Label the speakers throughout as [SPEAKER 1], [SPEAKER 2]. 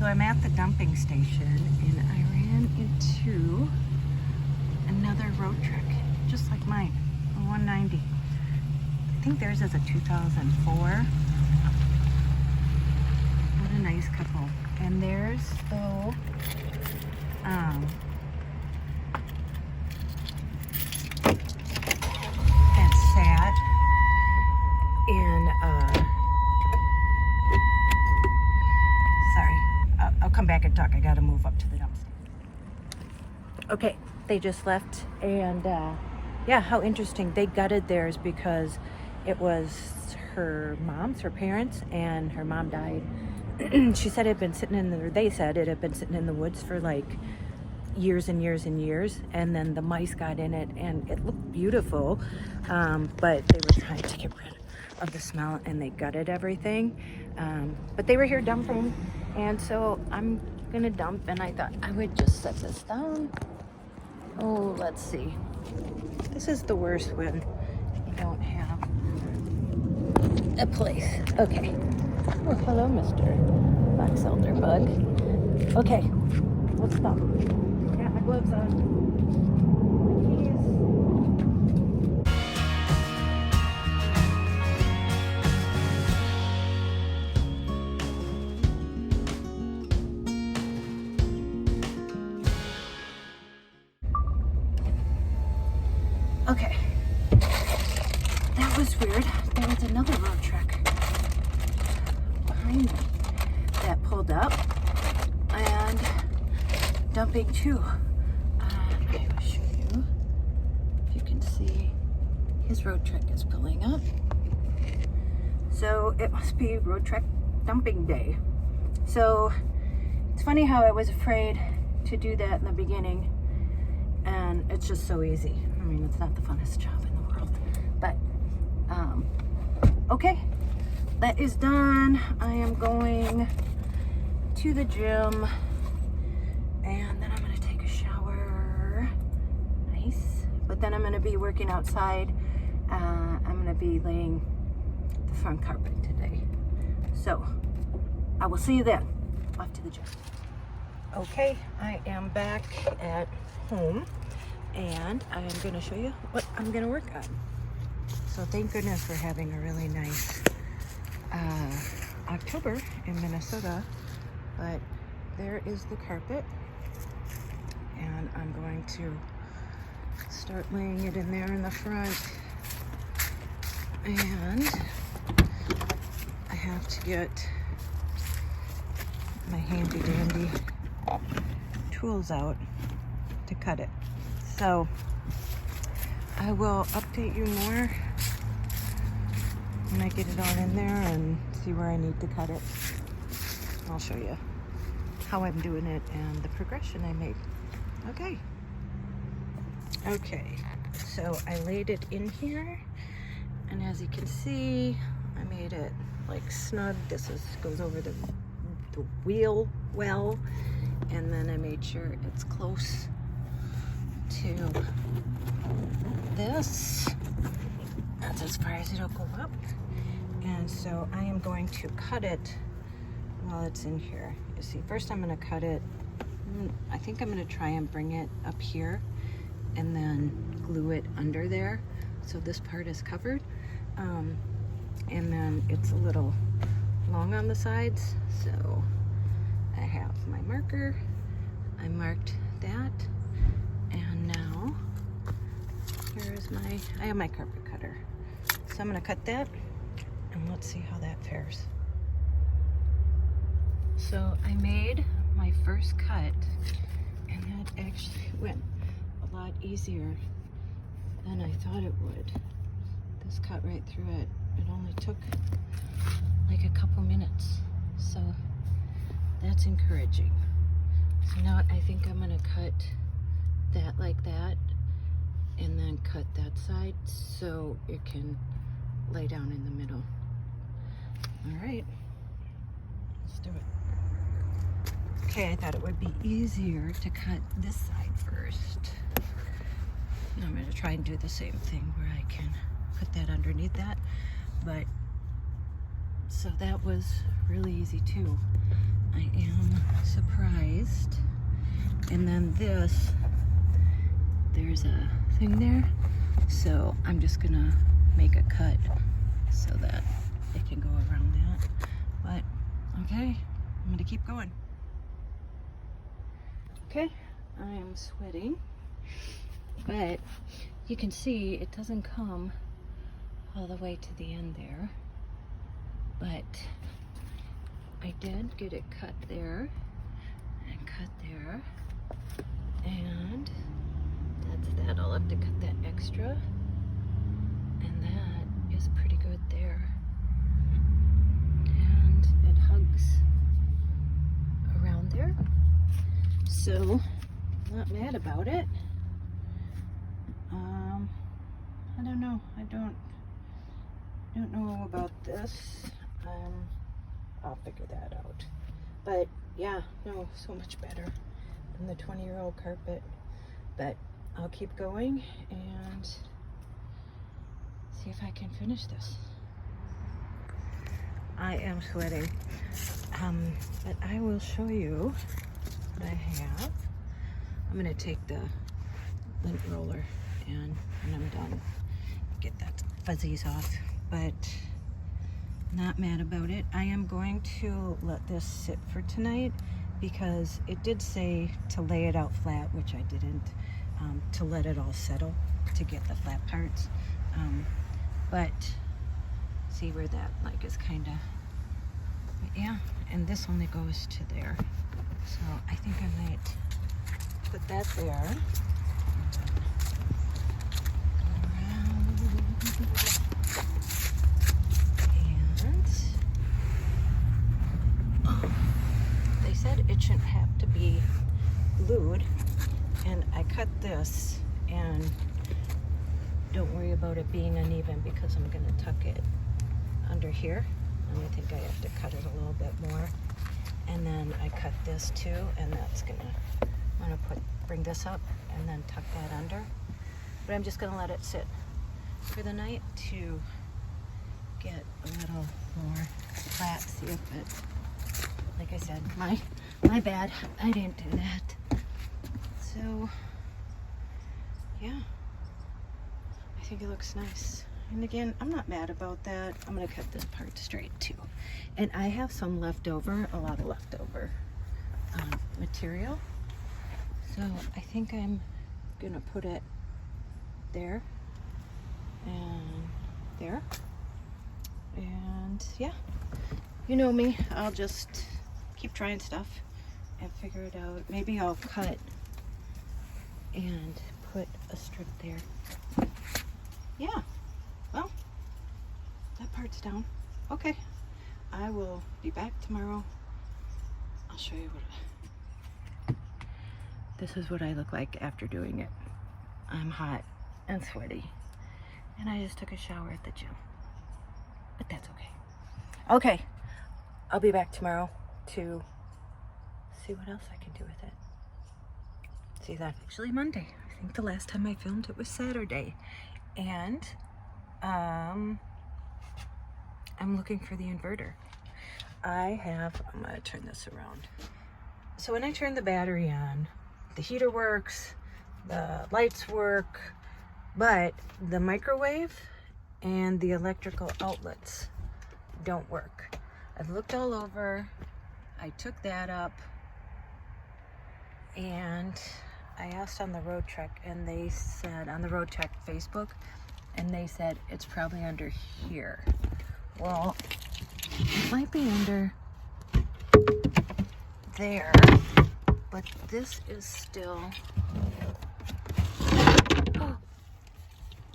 [SPEAKER 1] So I'm at the dumping station and I ran into another road truck, just like mine, a 190. I think theirs is a 2004. What a nice couple. And theirs, though, that's sad. And, sorry, I'll come back and talk. I gotta move up to the dumpster. Okay, they just left, and yeah, how interesting. They gutted theirs because it was her mom's, her parents, and her mom died. She said it had been sitting in the, or they said it had been sitting in the woods for like years and years and years, and then the mice got in it, and it looked beautiful, but they were trying to get rid of the smell, and they gutted everything. But they were here dumping, and so I'm gonna dump, and I thought I would just set this down. Oh, let's see. This is the worst when you don't have a place. Okay. Oh, hello, Mr. Box Elder Bug. Okay, let's stop. Got my gloves on. My keys. Okay, that was weird. There was another road truck behind me that pulled up and dumping too. I will show you. If you can see, his road truck is pulling up. So it must be road truck dumping day. So it's funny how I was afraid to do that in the beginning, and it's just so easy. I mean, it's not the funnest job in the world, but okay, that is done. I am going to the gym, and then I'm gonna take a shower. Nice. But then I'm gonna be working outside. I'm gonna be laying the front carpet today. So I will see you then. Off to the gym. Okay, I am back at home, and I am going to show you what I'm going to work on. So thank goodness we're having a really nice October in Minnesota, but there is the carpet, and I'm going to start laying it in there in the front, and I have to get my handy dandy tools out to cut it. So I will update you more when I get it all in there and see where I need to cut it. I'll show you how I'm doing it and the progression I made. Okay, so I laid it in here, and as you can see, I made it like snug. This goes over the wheel well, and then I made sure it's close to this. That's as far as it'll go up. And so I am going to cut it while it's in here. You see, first I'm going to cut it. I think I'm going to try and bring it up here and then glue it under there so this part is covered. And then it's a little long on the sides, so I have my marker. I marked that, and now here's I have my carpet cutter. So I'm gonna cut that, and let's see how that fares. So I made my first cut, and that actually went a lot easier than I thought it would. This cut right through it. It only took like a couple minutes, so that's encouraging. So now I think I'm gonna cut that like that, and then cut that side so it can lay down in the middle. All right, let's do it. Okay, I thought it would be easier to cut this side first. And I'm gonna try and do the same thing where I can put that underneath that, but so that was really easy too. I am surprised. And then this, there's a thing there. So I'm just gonna make a cut so that it can go around that. But okay, I'm gonna keep going. Okay, I am sweating, but you can see it doesn't come all the way to the end there, but I did get it cut there and cut there, and that's that. I'll have to cut that extra, and that is pretty good there, and it hugs around there, so not mad about it. I don't know. I don't know about this. I'll figure that out. But yeah, no, so much better than the 20-year-old carpet. But I'll keep going and see if I can finish this. I am sweating, but I will show you what I have. I'm gonna take the lint roller and when I'm done, get that fuzzies off, but not mad about it. I am going to let this sit for tonight because it did say to lay it out flat, which I didn't, to let it all settle to get the flat parts. But see where that like is kind of, yeah, and this only goes to there. So I think I might put that there. And they said it shouldn't have to be glued, and I cut this, and don't worry about it being uneven because I'm going to tuck it under here, and I think I have to cut it a little bit more. And then I cut this too, and that's gonna, I'm gonna bring this up and then tuck that under. But I'm just gonna let it sit for the night to get a little more flat, see if it, like I said, my bad, I didn't do that. So, yeah, I think it looks nice. And again, I'm not mad about that. I'm gonna cut this part straight too. And I have some leftover, a lot of leftover material. So I think I'm gonna put it there and there. And yeah, you know me, I'll just keep trying stuff and figure it out. Maybe I'll cut and put a strip there. Yeah. Well, that part's down. Okay, I will be back tomorrow. I'll show you what this is what I look like after doing it. I'm hot and sweaty, and I just took a shower at the gym, but that's okay. Okay, I'll be back tomorrow to see what else I can do with it. See, that's actually Monday. I think the last time I filmed it was Saturday, and I'm looking for the inverter. I'm gonna turn this around. So when I turn the battery on, the heater works, the lights work, but the microwave and the electrical outlets don't work. I've looked all over, I took that up, and I asked on the Road Trek, and they said, on the Road Trek Facebook, and they said it's probably under here. Well, it might be under there, but this is still, oh,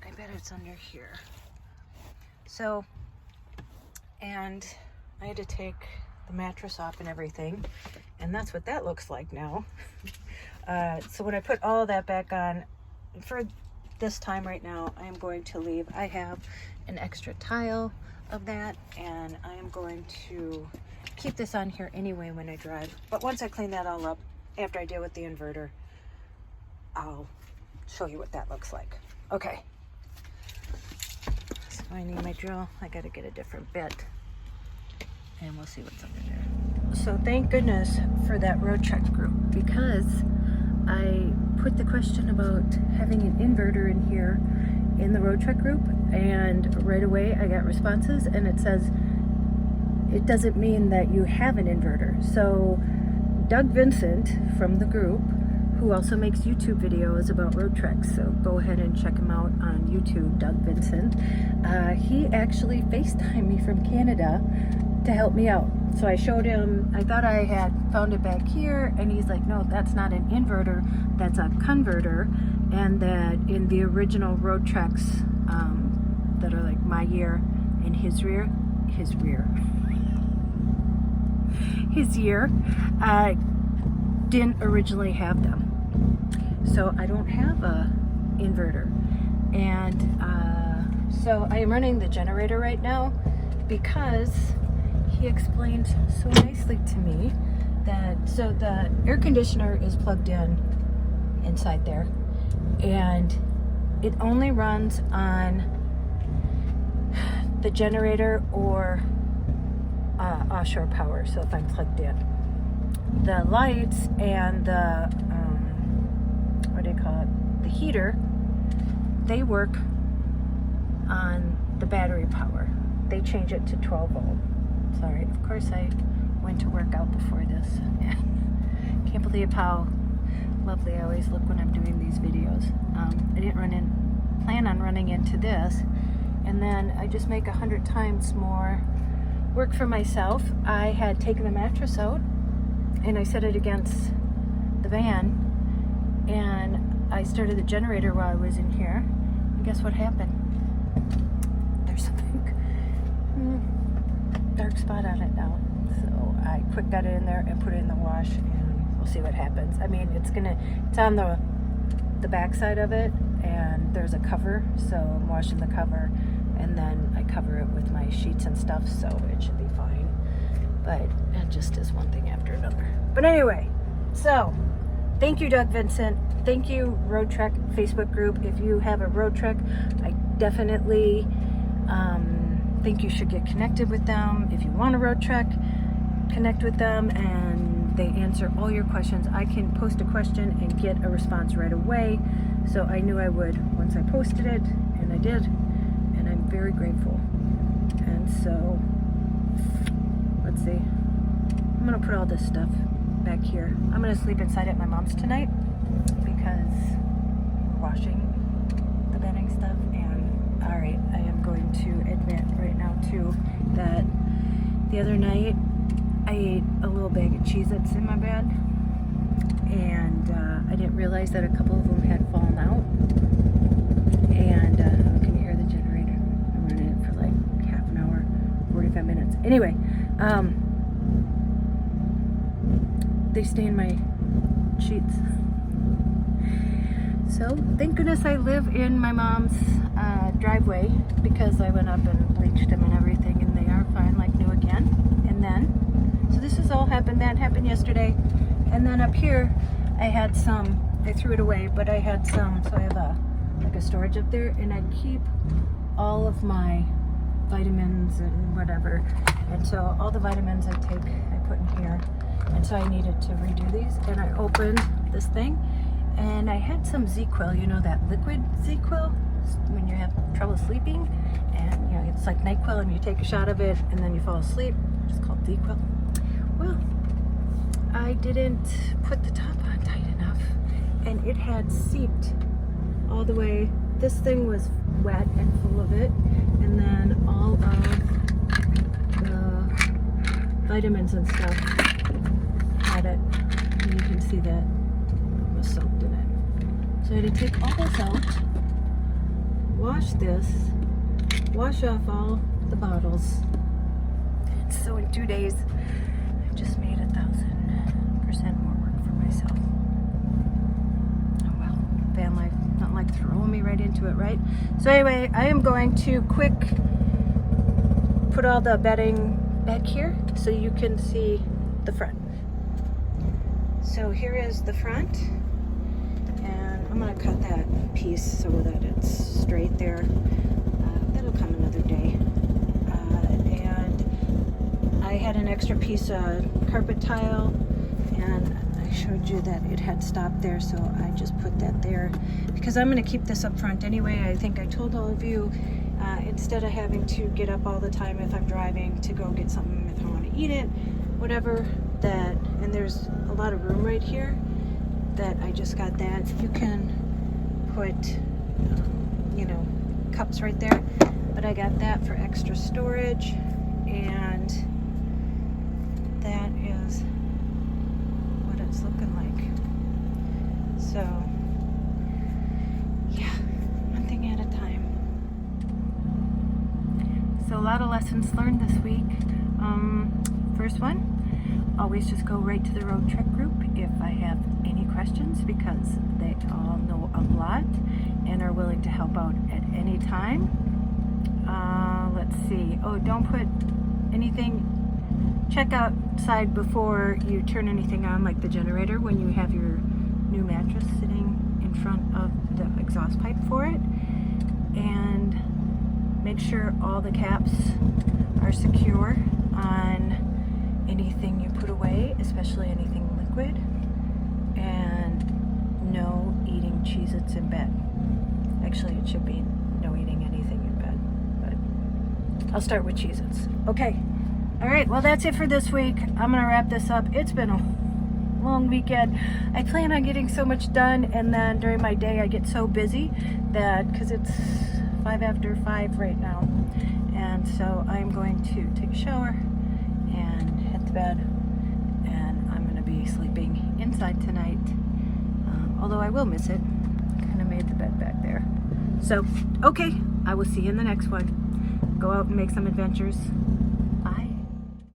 [SPEAKER 1] I bet it's under here. So, and I had to take the mattress off and everything, and that's what that looks like now. So when I put all of that back on, for this time right now, I am going to leave. I have an extra tile of that, and I am going to keep this on here anyway when I drive. But once I clean that all up, after I deal with the inverter, I'll show you what that looks like. Okay. So I need my drill. I gotta get a different bit, and we'll see what's under there. So thank goodness for that road trek group, because I put the question about having an inverter in here in the road trek group, and right away I got responses, and it says it doesn't mean that you have an inverter. So Doug Vincent from the group, who also makes YouTube videos about road treks, so go ahead and check him out on YouTube, Doug Vincent. He actually FaceTimed me from Canada to help me out. So I showed him, I thought I had found it back here, and he's like, no, that's not an inverter, that's a converter, and that in the original road treks that are like my year and his year, didn't originally have them. So I don't have a inverter. And so I am running the generator right now, because he explained so nicely to me that, so the air conditioner is plugged in inside there, and it only runs on the generator or offshore power. So if I'm plugged in, the lights and the what do you call it, the heater, they work on the battery power. They change it to 12 volt. Sorry, of course I went to work out before this. Can't believe how lovely I always look when I'm doing these videos. I didn't plan on running into this, and then I just make 100 times more work for myself. I had taken the mattress out and I set it against the van, and I started the generator while I was in here, and guess what happened? There's something dark spot on it now. So I quick got it in there and put it in the wash, and we'll see what happens. I mean, it's on the back side of it, and there's a cover, so I'm washing the cover, and then I cover it with my sheets and stuff, so it should be fine. But it just is one thing after another. But anyway, so thank you, Doug Vincent. Thank you, Road Trek Facebook group. If you have a road trek, I definitely think you should get connected with them. If you want a road trek, connect with them, and they answer all your questions. I can post a question and get a response right away, so I knew I would once I posted it, and I did, and I'm very grateful. And so let's see, I'm gonna put all this stuff back here. I'm gonna sleep inside at my mom's tonight, because we're washing the bedding stuff. And all right, I am going to admit right now too that the other night I ate a little bag of Cheez-Its in my bed, and I didn't realize that a couple of them had fallen out. And can you hear the generator? I'm running it for like half an hour, 45 minutes. Anyway, they stay in my sheets. So thank goodness I live in my mom's driveway, because I went up and bleached them and everything, and they are fine like new again. And then, so this has all happened. That happened yesterday. And then up here, I had some, I threw it away, but I had some, so I have like a storage up there, and I keep all of my vitamins and whatever. And so all the vitamins I take, I put in here. And so I needed to redo these, and I opened this thing, and I had some ZzzQuil, you know, that liquid ZzzQuil when you have trouble sleeping, and you know, it's like NyQuil, and you take a shot of it and then you fall asleep. It's called ZzzQuil. Well, I didn't put the top on tight enough, and it had seeped all the way. This thing was wet and full of it, and then all of the vitamins and stuff had it, and you can see that it was soaked in it. So I had to take all this out, wash this, wash off all the bottles. And so in 2 days, I've just made 1,000% more work for myself. Oh well, Vanlife, not like throwing me right into it, right? So anyway, I am going to quick put all the bedding back here so you can see the front. So here is the front, and I'm going to cut that piece so that it's straight there. That'll come another day. And I I had an extra piece of carpet tile, and I showed you that it had stopped there, so I just put that there because I'm going to keep this up front anyway. I think I told all of you, instead of having to get up all the time if I'm driving to go get something, if I want to eat it, whatever, that, and there's a lot of room right here, that I just got that. You can put, you know, cups right there, but I got that for extra storage, and that is what it's looking like. So yeah, one thing at a time. So a lot of lessons learned this week. First one, always just go right to the road trip group if I have any questions, because they all know a lot and are willing to help out at any time. Let's see. Oh, don't put anything, check outside before you turn anything on, like the generator, when you have your new mattress sitting in front of the exhaust pipe for it. And make sure all the caps are secure on anything you put away, especially anything liquid. And no eating Cheez-Its in bed. Actually, it should be no eating anything in bed, but I'll start with Cheez-Its. Okay. All right, well, that's it for this week. I'm going to wrap this up. It's been a long weekend. I plan on getting so much done, and then during my day I get so busy that, because it's 5 after 5 right now, and so I'm going to take a shower and head to bed, and I'm going to be sleeping inside tonight, although I will miss it. Kind of made the bed back there. So, okay, I will see you in the next one. Go out and make some adventures.